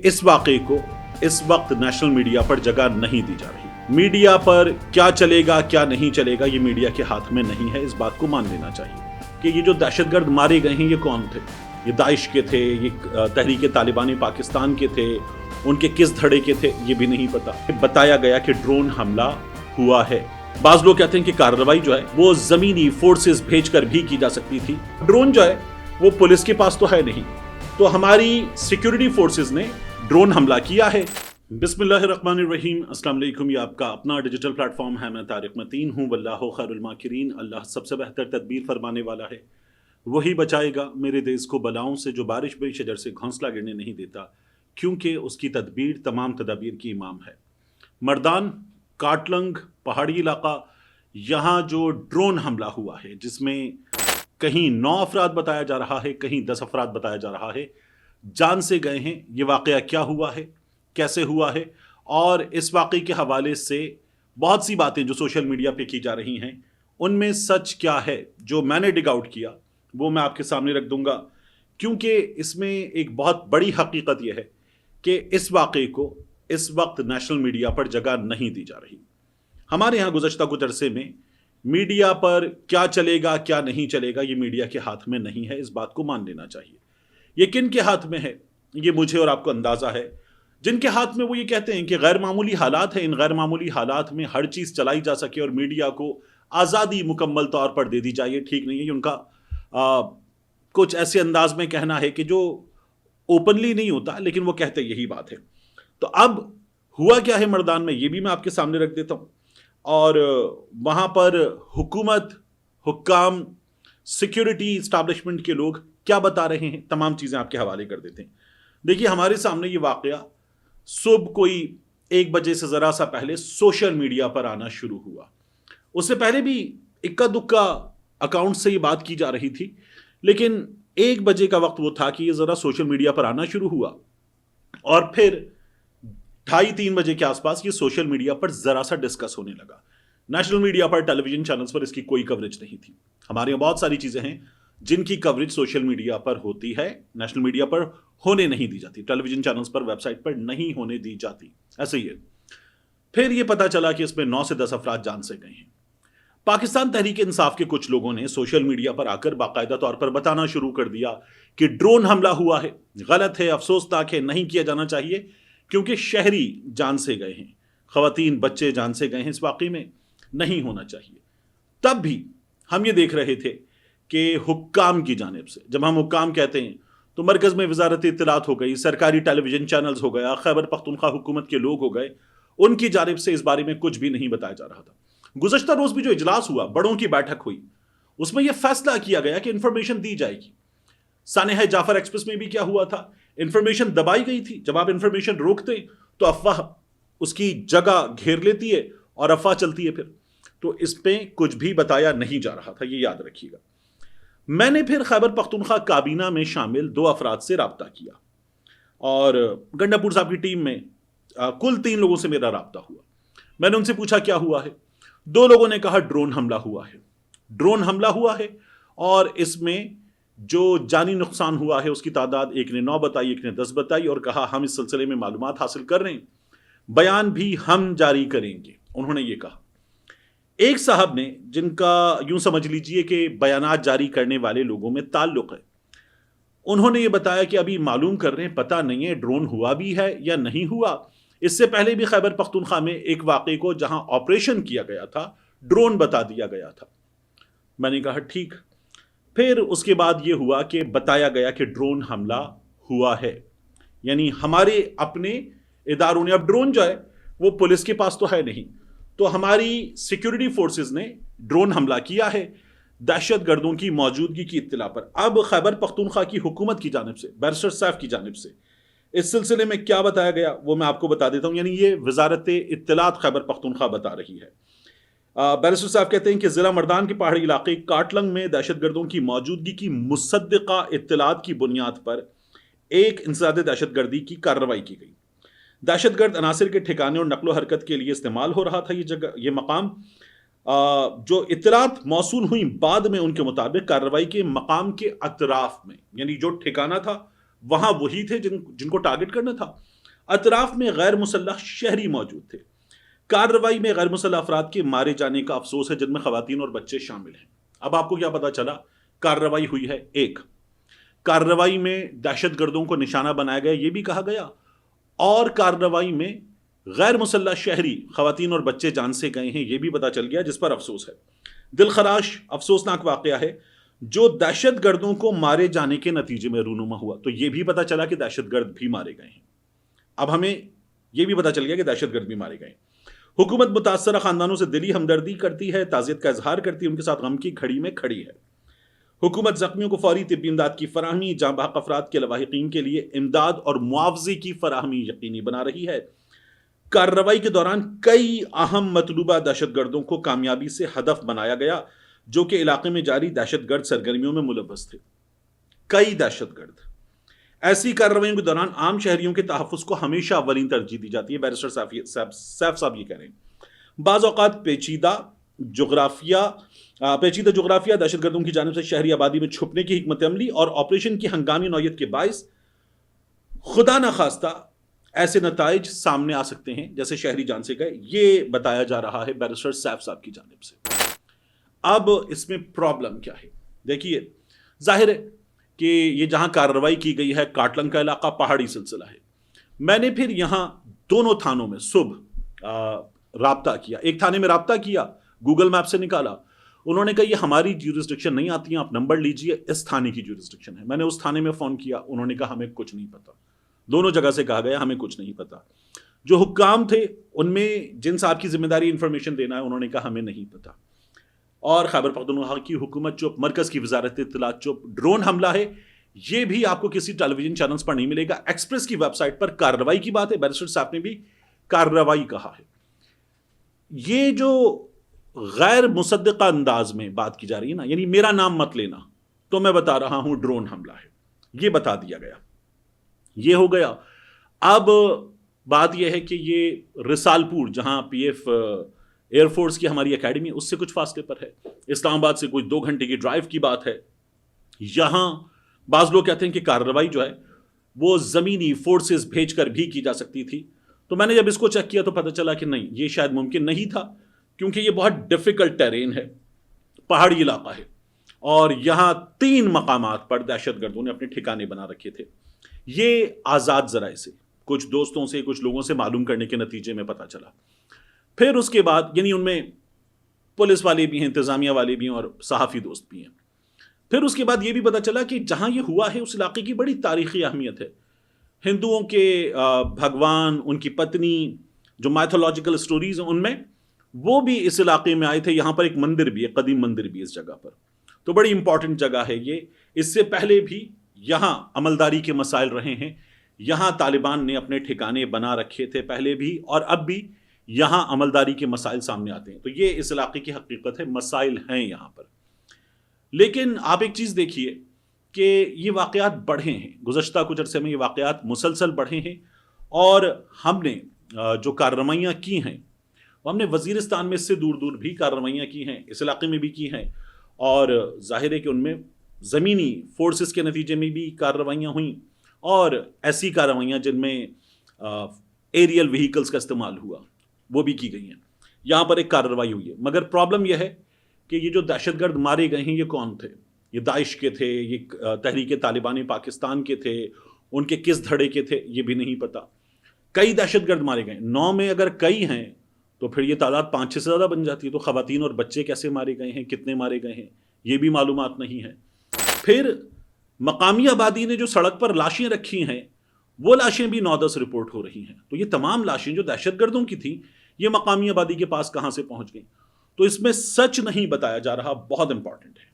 इस वाक़े को इस वक्त नेशनल मीडिया पर जगह नहीं दी जा रही। मीडिया पर क्या चलेगा क्या नहीं चलेगा ये मीडिया के हाथ में नहीं है। इस बात को मान लेना चाहिए कि ये जो दहशतगर्द मारे गए हैं ये कौन थे। ये दाइश के थे, ये तहरीक तालिबानी पाकिस्तान के थे, उनके किस धड़े के थे ये भी नहीं पता। बताया गया कि ड्रोन हमला हुआ है। बाज लोग कहते हैं कि कार्रवाई जो है वो जमीनी फोर्सेस भेजकर भी की जा सकती थी। ड्रोन जो है वो पुलिस के पास तो है नहीं, तो हमारी सिक्योरिटी फोर्सेस ने ड्रोन हमला किया है। बिस्मिल्लाहिर्रहमानिर्रहीम, अस्सलाम वालेकुम। ये आपका अपना डिजिटल प्लेटफॉर्म है। मैं तारिक मतीन हूँ। वल्लाहु खैरुल माकिरीन। अल्लाह सबसे बेहतर तदबीर फरमाने वाला है, वही बचाएगा मेरे देश को बलाओं से। जो बारिश बे शजर से घोंसला गिरने नहीं देता, क्योंकि उसकी तदबीर तमाम तदाबीर की इमाम है। मर्दान, काटलंग पहाड़ी इलाका, यहाँ जो ड्रोन हमला हुआ है जिसमें कहीं 9 अफराद बताया जा रहा है, कहीं 10 अफराद बताया जा रहा है, जान से गए हैं। ये वाक़या क्या हुआ है, कैसे हुआ है, और इस वाक़े के हवाले से बहुत सी बातें जो सोशल मीडिया पे की जा रही हैं, उनमें सच क्या है जो मैंने डिग आउट किया वो मैं आपके सामने रख दूंगा। क्योंकि इसमें एक बहुत बड़ी हकीकत यह है कि इस वाक़े को इस वक्त नेशनल मीडिया पर जगह नहीं दी जा रही। हमारे यहाँ गुज़श्ता कुछ अरसे में मीडिया पर क्या चलेगा क्या नहीं चलेगा ये मीडिया के हाथ में नहीं है। इस बात को मान लेना चाहिए। ये किन के हाथ में है ये मुझे और आपको अंदाज़ा है। जिनके हाथ में वो ये कहते हैं कि गैर मामूली हालात है, इन गैर मामूली हालात में हर चीज़ चलाई जा सके और मीडिया को आज़ादी मुकम्मल तौर पर दे दी जाए, ठीक नहीं है। ये उनका कुछ ऐसे अंदाज में कहना है कि जो ओपनली नहीं होता, लेकिन वो कहते यही बात है। तो अब हुआ क्या है मर्दान में, ये भी मैं आपके सामने रख देता हूँ। और वहाँ पर हुकूमत, हुक्काम, सिक्योरिटी इस्टेब्लिशमेंट के लोग क्या बता रहे हैं, तमाम चीज़ें आपके हवाले कर देते हैं। देखिए, हमारे सामने ये वाक़या सुबह कोई 1 बजे से ज़रा सा पहले सोशल मीडिया पर आना शुरू हुआ। उससे पहले भी इक्का दुक्का अकाउंट से ये बात की जा रही थी, लेकिन 1 बजे का वक्त वो था कि ये ज़रा सोशल मीडिया पर आना शुरू हुआ, और फिर 2:30-3 बजे के आसपास ये सोशल मीडिया पर ज़रा सा डिस्कस होने लगा। नेशनल मीडिया पर, टेलीविजन चैनल्स पर इसकी कोई कवरेज नहीं थी। हमारे यहाँ बहुत सारी चीज़ें हैं जिनकी कवरेज सोशल मीडिया पर होती है, नेशनल मीडिया पर होने नहीं दी जाती, टेलीविजन चैनल्स पर, वेबसाइट पर नहीं होने दी जाती। ऐसे ही है। फिर ये पता चला कि इसमें 9 से 10 अफराद जान से गए हैं। पाकिस्तान तहरीक इंसाफ के कुछ लोगों ने सोशल मीडिया पर आकर बाकायदा तौर पर बताना शुरू कर दिया कि ड्रोन हमला हुआ है, गलत है, अफसोसनाक है, नहीं किया जाना चाहिए, क्योंकि शहरी जान से गए हैं, खवातीन बच्चे जान से गए हैं, इस वाक़ई में नहीं होना चाहिए। तब भी हम ये देख रहे थे कि हुक्काम की जानिब से, जब हम हुक्काम कहते हैं तो मरकज़ में वज़ारत इत्तलात हो गई, सरकारी टेलीविजन चैनल्स हो गया, खैबर पख्तूनख्वा हुकूमत के लोग हो गए, उनकी जानिब से इस बारे में कुछ भी नहीं बताया जा रहा था। गुज़श्ता रोज़ भी जो इजलास हुआ, बड़ों की बैठक हुई, उसमें यह फैसला किया गया कि इंफॉर्मेशन दी जाएगी। सानेह जाफर एक्सप्रेस में भी क्या हुआ था, इंफॉर्मेशन दबाई गई थी। जब आप इंफॉर्मेशन रोकते तो अफवाह उसकी जगह घेर लेती है और अफवाह चलती है फिर। तो इस पे कुछ भी बताया नहीं जा रहा था, ये याद रखिएगा। मैंने फिर खैबर पख्तूनख्वा काबीना में शामिल 2 अफराद से रब्ता किया, और गंडापुर साहब की टीम में कुल 3 लोगों से मेरा रब्ता हुआ। मैंने उनसे पूछा क्या हुआ है। 2 लोगों ने कहा ड्रोन हमला हुआ है, ड्रोन हमला हुआ है, और इसमें जो जानी नुकसान हुआ है उसकी तादाद एक ने 9 बताई, एक ने 10 बताई, और कहा हम इस सिलसिले में मालूमात हासिल कर रहे हैं, बयान भी हम जारी करेंगे, उन्होंने ये कहा। एक साहब ने, जिनका यूं समझ लीजिए कि बयानात जारी करने वाले लोगों में ताल्लुक है, उन्होंने ये बताया कि अभी मालूम कर रहे हैं, पता नहीं है ड्रोन हुआ भी है या नहीं हुआ। इससे पहले भी खैबर पख्तूनख्वा में एक वाक़े को जहां ऑपरेशन किया गया था, ड्रोन बता दिया गया था। मैंने कहा ठीक। फिर उसके बाद ये हुआ कि बताया गया कि ड्रोन हमला हुआ है, यानी हमारे अपने इदारों ने, अब ड्रोन जो है वो पुलिस के पास तो है नहीं, तो हमारी सिक्योरिटी फोर्सेस ने ड्रोन हमला किया है दहशत गर्दों की मौजूदगी की इत्तला पर। अब खैबर पख्तूनख्वा की हुकूमत की जानिब से, बैरिस्टर साहब की जानिब से इस सिलसिले में क्या बताया गया वो मैं आपको बता देता हूं। यानी ये वजारत इत्तलात खैबर पख्तूनख्वा बता रही है। बैरिस्टर साहब कहते हैं कि ज़िला मर्दान के पहाड़ी इलाके काटलंग में दहशतगर्दों की मौजूदगी की मुसद्दिका इत्तलात की बुनियाद पर एक इंसदाद दहशतगर्दी की कार्रवाई की गई। दहशतगर्द अनासिर के ठिकाने और नकलो हरकत के लिए इस्तेमाल हो रहा था ये जगह, ये मकाम। जो इत्तलात मौसूल हुई बाद में, उनके मुताबिक कार्रवाई के मकाम के अतराफ में, यानी जो ठिकाना था वहां वही थे जिनको टारगेट करना था। अतराफ में गैर मुसल्लह शहरी मौजूद थे। कार्रवाई में गैर मुसल्लह अफराद के मारे जाने का अफसोस है, जिनमें खवातीन और बच्चे शामिल हैं। अब आपको क्या पता चला? कार्रवाई हुई है। एक, कार्रवाई में दहशत गर्दों को निशाना बनाया गया, यह भी कहा गया, और कार्रवाई में गैर मुसल्लह शहरी खवातीन और बच्चे जान से गए हैं, यह भी पता चल गया, जिस पर अफसोस है। दिलखराश अफसोसनाक वाकया है जो दहशत गर्दों को मारे जाने के नतीजे में रूनुमा हुआ। तो यह भी पता चला कि दहशत गर्द भी मारे गए हैं। अब हमें यह भी पता चल गया कि दहशत गर्द भी मारे गए। हुकूमत मुतासरा खानदानों से दिली हमदर्दी करती है, ताज़ियत का इजहार करती है, उनके साथ गम की घड़ी में खड़ी है। हुकूमत जख्मियों को फौरी तिब्बी इमदाद की फराहमी, जाँ बहक अफराद के लवाहिकीन के लिए इमदाद और मुआवजे की फराहमी यकीनी बना रही है। कार्रवाई के दौरान कई अहम मतलूबा दहशत गर्दों को कामयाबी से हदफ बनाया गया, जो कि इलाके में जारी दहशत गर्द सरगर्मियों में मुलव्वस थे। कई दहशत गर्द। ऐसी कार्रवाइयों के दौरान आम शहरियों के तहफ़्फ़ुज़ को हमेशा अव्वलीन तरजीह दी जाती है। बैरिस्टर सैफ साहब ये कह रहे हैं। बाज़ औक़ात पेचीदा जोग्राफिया दहशत गर्दों की जानिब से शहरी आबादी में छुपने की हिकमत अमली और ऑपरेशन की हंगामी नौयत के बायस खुदा न खास्ता ऐसे नताइज सामने आ सकते हैं जैसे शहरी जान से गए। ये बताया जा रहा है बैरिस्टर सैफ साहब की जानिब से। अब इसमें प्रॉब्लम क्या है? देखिए, जाहिर है कि ये जहां कार्रवाई की गई है, काटलंग का इलाका पहाड़ी सिलसिला है। मैंने फिर यहां दोनों थानों में सुबह राब्ता किया। एक थाने में राब्ता किया, गूगल मैप से निकाला, उन्होंने कहा ये हमारी ज्यूरिसडिक्शन नहीं आती है, आप नंबर लीजिए, इस थाने की ज्यूरिसडिक्शन है। मैंने उस थाने में फ़ोन किया, उन्होंने कहा हमें कुछ नहीं पता। दोनों जगह से कहा गया हमें कुछ नहीं पता। जो हुक्काम थे उनमें जिन साहब की जिम्मेदारी इंफॉर्मेशन देना है, उन्होंने कहा हमें नहीं पता। और खैबर पख्तूनख्वा की हुकूमत चुप, मरकज़ की वजारत इत्तलात चुप। ड्रोन हमला है, ये भी आपको किसी टेलीविजन चैनल्स पर नहीं मिलेगा। एक्सप्रेस की वेबसाइट पर कार्रवाई की बात है, बैरिस्टर साहब ने भी कार्रवाई कहा है। ये जो गैर मुसद्दक़ा अंदाज में बात की जा रही है ना, यानी मेरा नाम मत लेना, तो मैं बता रहा हूं ड्रोन हमला है, ये बता दिया गया, ये हो गया। अब बात यह है कि ये रिसालपुर, जहां पीएफ एयरफोर्स की हमारी एकेडमी, उससे कुछ फासले पर है। इस्लामाबाद से कुछ 2 घंटे की ड्राइव की बात है। यहां बाज लोग कहते हैं कि कार्रवाई जो है वो जमीनी फोर्सेस भेजकर भी की जा सकती थी। तो मैंने जब इसको चेक किया तो पता चला कि नहीं, ये शायद मुमकिन नहीं था, क्योंकि ये बहुत डिफिकल्ट टेरेन है, पहाड़ी इलाका है, और यहां 3 मकामात पर दहशत गर्दों ने अपने ठिकाने बना रखे थे। ये आज़ाद ज़राए से, कुछ दोस्तों से, कुछ लोगों से मालूम करने के नतीजे में पता चला। फिर उसके बाद, यानी उनमें पुलिस वाले भी हैं, इंतज़ामिया वाले भी हैं, और सहाफ़ी दोस्त भी हैं। फिर उसके बाद ये भी पता चला कि जहाँ ये हुआ है उस इलाके की बड़ी तारीख़ी अहमियत है। हिंदुओं के भगवान, उनकी पत्नी, जो माइथोलॉजिकल स्टोरीज हैं उनमें, वो भी इस इलाके में आए थे। यहाँ पर एक मंदिर भी है, कदीम मंदिर भी इस जगह पर, तो बड़ी इंपॉर्टेंट जगह है ये। इससे पहले भी यहाँ अमलदारी के मसाइल रहे हैं, यहाँ तालिबान ने अपने ठिकाने बना रखे थे पहले भी, और अब भी यहाँ अमलदारी के मसाइल सामने आते हैं। तो ये इस इलाके की हकीकत है, मसाइल हैं यहाँ पर। लेकिन आप एक चीज़ देखिए कि ये वाक़यात बढ़े हैं, गुज़श्ता कुछ अरसे में ये वाक़यात मुसलसल बढ़े हैं, और हमने जो कार्रवाइयाँ की हैं, हमने वज़ीरिस्तान में इससे दूर दूर भी कार्रवाइयाँ की हैं, इस इलाके में भी की हैं, और ज़ाहिर है कि उनमें ज़मीनी फोर्सेस के नतीजे में भी कार्रवाइयाँ हुई, और ऐसी कार्रवाइयाँ जिनमें एरियल व्हीकल्स का इस्तेमाल हुआ, वो भी की गई हैं। यहाँ पर एक कार्रवाई हुई है, मगर प्रॉब्लम यह है कि ये जो दहशतगर्द मारे गए हैं ये कौन थे? ये दाइश के थे, ये तहरीक तालिबानी पाकिस्तान के थे, उनके किस धड़े के थे ये भी नहीं पता। कई दहशतगर्द मारे गए, 9 में अगर कई हैं तो फिर ये तादाद 5-6 से ज़्यादा बन जाती है। तो ख़वातीन और बच्चे कैसे मारे गए हैं, कितने मारे गए हैं, ये भी मालूमात नहीं है। फिर मकामी आबादी ने जो सड़क पर लाशें रखी हैं, वो लाशें भी 9-10 रिपोर्ट हो रही हैं। तो ये तमाम लाशें जो दहशतगर्दों की थी, ये मकामी आबादी के पास कहाँ से पहुँच गई? तो इसमें सच नहीं बताया जा रहा, बहुत इंपॉर्टेंट है।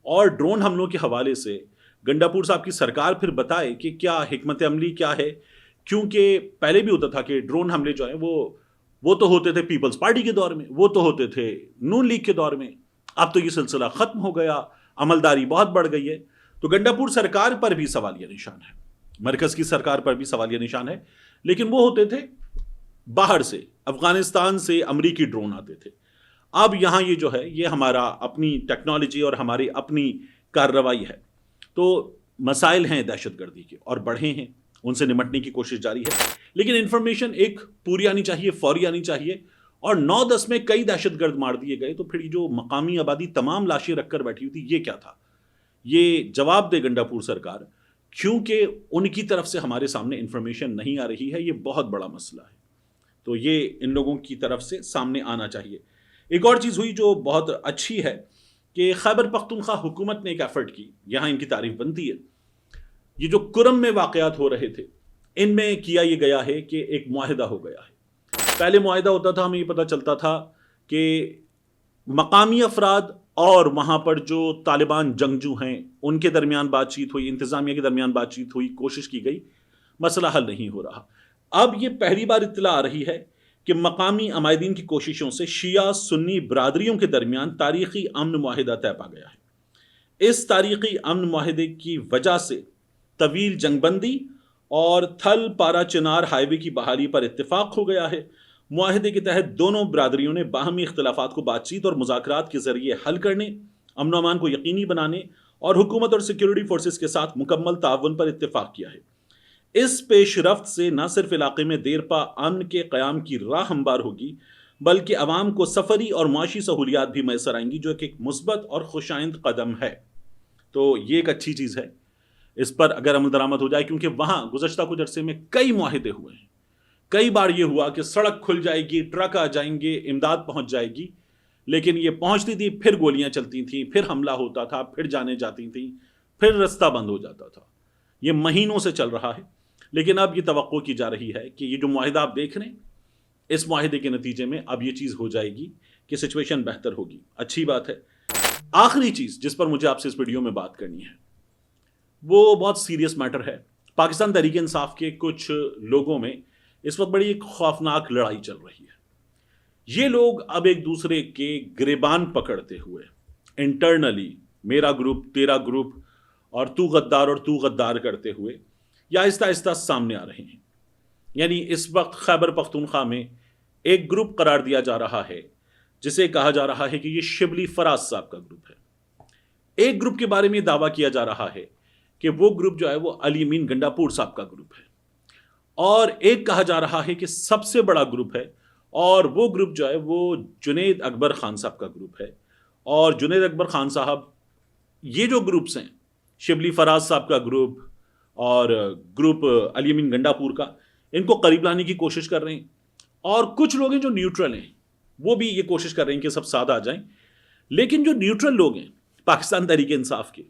और ड्रोन हमलों के हवाले से गंडापुर साहब की सरकार फिर बताए कि क्या हिकमत अमली क्या है, क्योंकि पहले भी होता था कि ड्रोन हमले जो हैं वो तो होते थे पीपल्स पार्टी के दौर में, वो तो होते थे नून लीग के दौर में, अब तो ये सिलसिला ख़त्म हो गया, अमलदारी बहुत बढ़ गई है। तो गंडापुर सरकार पर भी सवालिया निशान है, मरकज़ की सरकार पर भी सवालिया निशान है। लेकिन वो होते थे बाहर से, अफ़गानिस्तान से अमरीकी ड्रोन आते थे। अब यहाँ ये जो है, ये हमारा अपनी टेक्नोलॉजी और हमारी अपनी कार्रवाई है। तो مسائل ہیں دہشت گردی کے اور بڑھے ہیں، ان سے نمٹنے کی کوشش جاری ہے، لیکن انفارمیشن ایک پوری آنی چاہیے، فوری آنی چاہیے. اور 9-10 میں کئی دہشت گرد مار دیے گئے، تو پھر یہ جو مقامی آبادی تمام لاشیں رکھ کر بیٹھی ہوئی تھی، یہ کیا تھا؟ یہ جواب دے گنڈا پور سرکار، کیونکہ ان کی طرف سے ہمارے سامنے انفارمیشن نہیں آ رہی ہے. یہ بہت بڑا مسئلہ ہے، تو یہ ان لوگوں کی طرف سے سامنے آنا چاہیے. ایک اور چیز ہوئی جو بہت اچھی ہے کہ خیبر پختونخوا حکومت نے ایک ایفرٹ کی، یہاں ان کی تعریف بنتی ہے. یہ جو کرم میں واقعات ہو رہے تھے، ان میں کیا یہ گیا ہے کہ ایک معاہدہ ہو گیا ہے. پہلے معاہدہ ہوتا تھا، ہمیں یہ پتہ چلتا تھا کہ مقامی افراد اور وہاں پر جو طالبان جنگجو ہیں ان کے درمیان بات چیت ہوئی، انتظامیہ کے درمیان بات چیت ہوئی، کوشش کی گئی، مسئلہ حل نہیں ہو رہا. اب یہ پہلی بار اطلاع آ رہی ہے کہ مقامی عمائدین کی کوششوں سے شیعہ سنی برادریوں کے درمیان تاریخی امن معاہدہ طے پا گیا ہے. اس تاریخی امن معاہدے کی وجہ سے طویل جنگ بندی اور تھل پارا چنار ہائی وے کی بحالی پر اتفاق ہو گیا ہے. معاہدے کے تحت دونوں برادریوں نے باہمی اختلافات کو بات چیت اور مذاکرات کے ذریعے حل کرنے، امن و امان کو یقینی بنانے اور حکومت اور سیکیورٹی فورسز کے ساتھ مکمل تعاون پر اتفاق کیا ہے. اس پیش رفت سے نہ صرف علاقے میں دیر پا امن کے قیام کی راہ ہموار ہوگی، بلکہ عوام کو سفری اور معاشی سہولیات بھی میسر آئیں گی، جو ایک مثبت اور خوشائند قدم ہے. تو یہ ایک اچھی چیز ہے، اس پر اگر عمل درآمد ہو جائے، کیونکہ وہاں گزشتہ کچھ عرصے میں کئی معاہدے ہوئے ہیں. کئی بار یہ ہوا کہ سڑک کھل جائے گی، ٹرک آ جائیں گے، امداد پہنچ جائے گی، لیکن یہ پہنچتی تھی، پھر گولیاں چلتی تھیں، پھر حملہ ہوتا تھا، پھر جانیں جاتی تھیں، پھر رستہ بند ہو جاتا تھا. یہ مہینوں سے چل رہا ہے، لیکن اب یہ توقع کی جا رہی ہے کہ یہ جو معاہدہ آپ دیکھ رہے ہیں، اس معاہدے کے نتیجے میں اب یہ چیز ہو جائے گی کہ سچویشن بہتر ہوگی. اچھی بات ہے. آخری چیز جس پر مجھے آپ سے اس ویڈیو میں بات کرنی ہے، وہ بہت سیریس میٹر ہے. پاکستان تحریک انصاف کے کچھ لوگوں میں اس وقت بڑی ایک خوفناک لڑائی چل رہی ہے. یہ لوگ اب ایک دوسرے کے گریبان پکڑتے ہوئے انٹرنلی میرا گروپ، تیرا گروپ، اور تو غدار اور تو غدار کرتے ہوئے یا آہستہ آہستہ سامنے آ رہے ہیں. یعنی اس وقت خیبر پختونخوا میں ایک گروپ قرار دیا جا رہا ہے جسے کہا جا رہا ہے کہ یہ شبلی فراز صاحب کا گروپ ہے. ایک گروپ کے بارے میں دعویٰ کیا جا رہا ہے کہ وہ گروپ جو ہے وہ علی امین گنڈا پور صاحب کا گروپ ہے، اور ایک کہا جا رہا ہے کہ سب سے بڑا گروپ ہے، اور وہ گروپ جو ہے وہ جنید اکبر خان صاحب کا گروپ ہے. اور جنید اکبر خان صاحب، یہ جو گروپس ہیں، شبلی فراز صاحب کا گروپ اور گروپ علی امین گنڈا پور کا، ان کو قریب لانے کی کوشش کر رہے ہیں. اور کچھ لوگ ہیں جو نیوٹرل ہیں، وہ بھی یہ کوشش کر رہے ہیں کہ سب ساتھ آ جائیں. لیکن جو نیوٹرل لوگ ہیں پاکستان تحریک انصاف کے،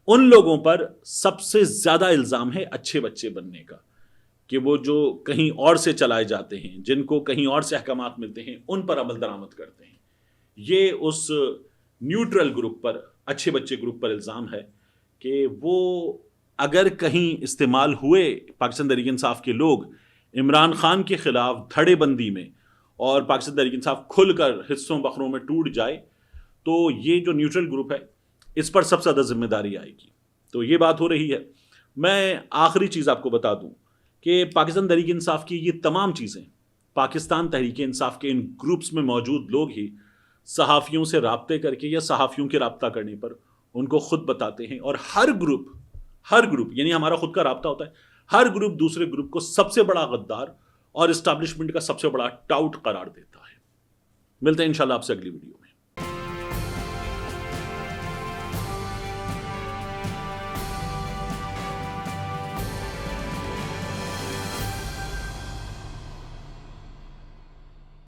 ان لوگوں پر سب سے زیادہ الزام ہے اچھے بچے بننے کا، کہ وہ جو کہیں اور سے چلائے جاتے ہیں، جن کو کہیں اور سے احکامات ملتے ہیں، ان پر عمل درآمد کرتے ہیں. یہ اس نیوٹرل گروپ پر، اچھے بچے گروپ پر الزام ہے کہ وہ اگر کہیں استعمال ہوئے پاکستان تحریک انصاف کے لوگ عمران خان کے خلاف دھڑے بندی میں، اور پاکستان تحریک انصاف کھل کر حصوں بخروں میں ٹوٹ جائے، تو یہ جو نیوٹرل گروپ ہے اس پر سب سے زیادہ ذمہ داری آئے گی. تو یہ بات ہو رہی ہے. میں آخری چیز آپ کو بتا دوں کہ پاکستان تحریک انصاف کی یہ تمام چیزیں پاکستان تحریک انصاف کے ان گروپس میں موجود لوگ ہی صحافیوں سے رابطے کر کے یا صحافیوں کے رابطہ کرنے پر ان کو خود بتاتے ہیں. اور ہر گروپ یعنی ہمارا خود کا رابطہ ہوتا ہے، ہر گروپ دوسرے گروپ کو سب سے بڑا غدار اور اسٹیبلشمنٹ کا سب سے بڑا ٹاؤٹ قرار دیتا ہے. ملتے ہیں انشاءاللہ آپ سے اگلی ویڈیو.